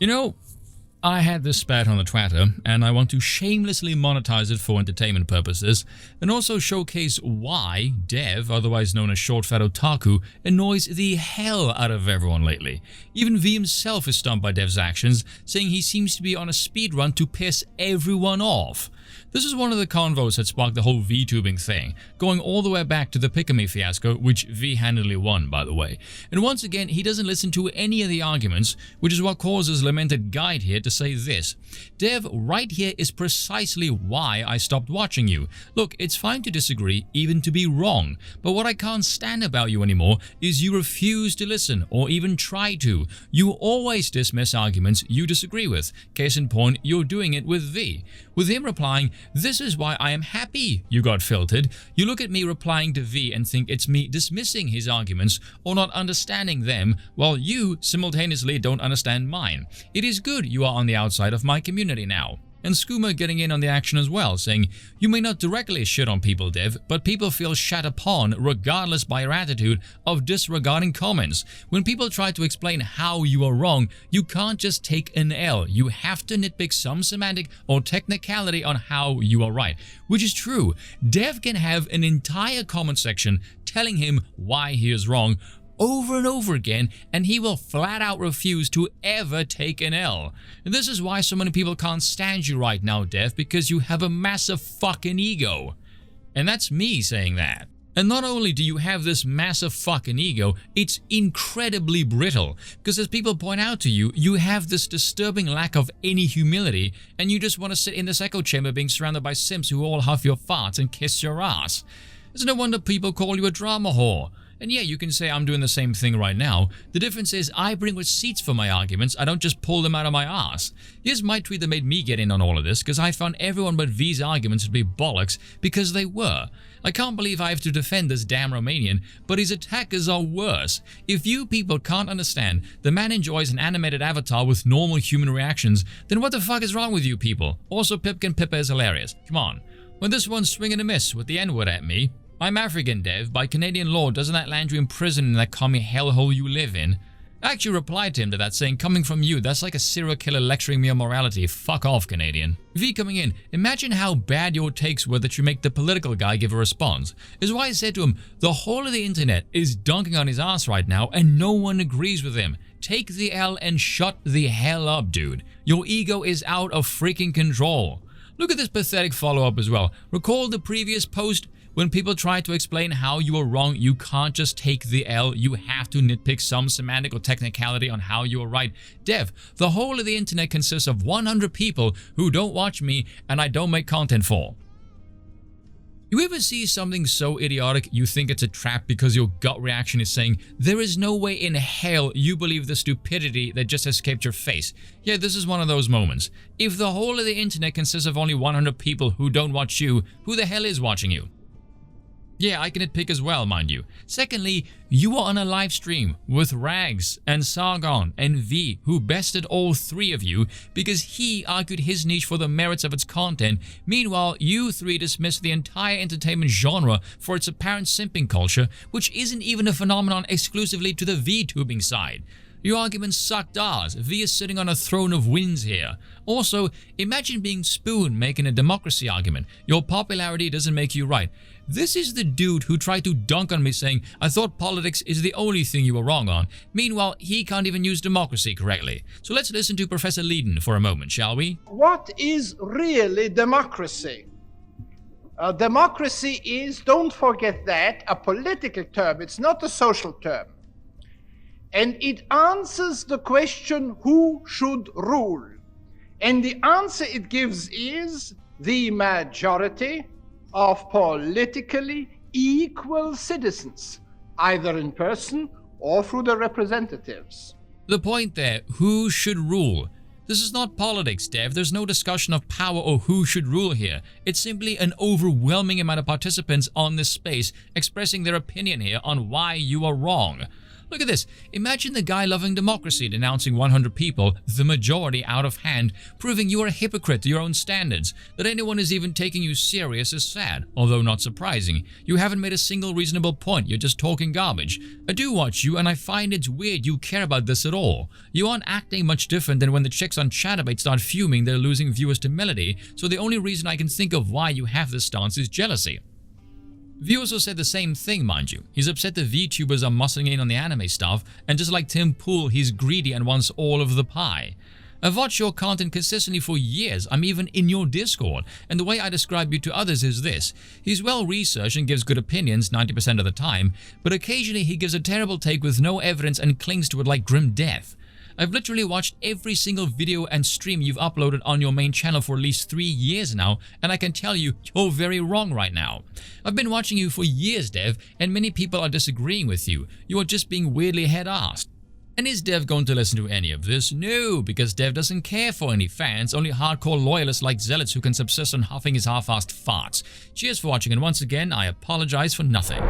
You know, I had this spat on the Twitter, and I want to shamelessly monetize it for entertainment purposes, and also showcase why Dev, otherwise known as ShortFatOtaku, annoys the hell out of everyone lately. Even V himself is stumped by Dev's actions, saying he seems to be on a speed run to piss everyone off. This is one of the convos that sparked the whole VTubing thing, going all the way back to the Pick-a-Me fiasco, which V handily won, by the way. And once again, he doesn't listen to any of the arguments, which is what causes lamented guide here to say this. Dev, right here is precisely why I stopped watching you. Look, it's fine to disagree, even to be wrong, but what I can't stand about you anymore is you refuse to listen, or even try to. You always dismiss arguments you disagree with. Case in point, you're doing it with V. With him replying, "This is why I am happy you got filtered," you look at me replying to V and think it's me dismissing his arguments or not understanding them, while you simultaneously don't understand mine. It is good you are on the outside of my community now. And Skooma getting in on the action as well, saying, "You may not directly shit on people, Dev, but people feel shat upon regardless by your attitude of disregarding comments. When people try to explain how you are wrong, you can't just take an L. You have to nitpick some semantic or technicality on how you are right." Which is true. Dev can have an entire comment section telling him why he is wrong over and over again, and he will flat out refuse to ever take an L. And this is why so many people can't stand you right now, Dev, because you have a massive fucking ego. And that's me saying that. And not only do you have this massive fucking ego, it's incredibly brittle, because as people point out to you, you have this disturbing lack of any humility, and you just want to sit in this echo chamber being surrounded by simps who all huff your farts and kiss your ass. It's no wonder people call you a drama whore. And yeah, you can say I'm doing the same thing right now. The difference is I bring receipts for my arguments, I don't just pull them out of my ass. Here's my tweet that made me get in on all of this, because I found everyone but V's arguments to be bollocks, because they were. I can't believe I have to defend this damn Romanian, but his attackers are worse. If you people can't understand the man enjoys an animated avatar with normal human reactions, then what the fuck is wrong with you people? Also, Pipkin Pippa is hilarious. Come on. When this one's swinging a miss with the N-word at me, "I'm African, Dev. By Canadian law, doesn't that land you in prison in that commie hellhole you live in?" I actually replied to him to that saying, "Coming from you, that's like a serial killer lecturing me on morality. Fuck off, Canadian." V coming in, "Imagine how bad your takes were that you make the political guy give a response." Is why I said to him, the whole of the internet is dunking on his ass right now and no one agrees with him. Take the L and shut the hell up, dude. Your ego is out of freaking control. Look at this pathetic follow-up as well. Recall the previous post? When people try to explain how you are wrong, you can't just take the L, you have to nitpick some semantic or technicality on how you are right. Dev, the whole of the internet consists of 100 people who don't watch me and I don't make content for. You ever see something so idiotic you think it's a trap because your gut reaction is saying, there is no way in hell you believe the stupidity that just escaped your face? Yeah, this is one of those moments. If the whole of the internet consists of only 100 people who don't watch you, who the hell is watching you? Yeah, I can nitpick as well, mind you. Secondly, you are on a live stream with Rags and Sargon and V, who bested all three of you because he argued his niche for the merits of its content. Meanwhile, you three dismissed the entire entertainment genre for its apparent simping culture, which isn't even a phenomenon exclusively to the VTubing side. Your arguments sucked ass. V is sitting on a throne of wins here. Also, imagine being Spoon making a democracy argument. Your popularity doesn't make you right. This is the dude who tried to dunk on me saying, "I thought politics is the only thing you were wrong on." Meanwhile, he can't even use democracy correctly. So let's listen to Professor Leiden for a moment, shall we? What is really democracy? Democracy is, don't forget that, a political term. It's not a social term. And it answers the question, who should rule? And the answer it gives is the majority of politically equal citizens, either in person or through the representatives. The point there, who should rule? This is not politics, Dev. There's no discussion of power or who should rule here. It's simply an overwhelming amount of participants on this space expressing their opinion here on why you are wrong. Look at this. Imagine the guy loving democracy denouncing 100 people, the majority out of hand, proving you are a hypocrite to your own standards. That anyone is even taking you serious is sad, although not surprising. You haven't made a single reasonable point, you're just talking garbage. I do watch you and I find it's weird you care about this at all. You aren't acting much different than when the chicks on Chatterbait start fuming they're losing viewers to Melody, so the only reason I can think of why you have this stance is jealousy. Viewers will say the same thing, mind you. He's upset the VTubers are muscling in on the anime stuff, and just like Tim Pool, he's greedy and wants all of the pie. I've watched your content consistently for years, I'm even in your Discord, and the way I describe you to others is this. He's well researched and gives good opinions 90% of the time, but occasionally he gives a terrible take with no evidence and clings to it like grim death. I've literally watched every single video and stream you've uploaded on your main channel for at least 3 years now, and I can tell you, you're very wrong right now. I've been watching you for years, Dev, and many people are disagreeing with you. You are just being weirdly head-assed. And is Dev going to listen to any of this? No, because Dev doesn't care for any fans, only hardcore loyalists like zealots who can subsist on huffing his half-assed farts. Cheers for watching, and once again, I apologize for nothing.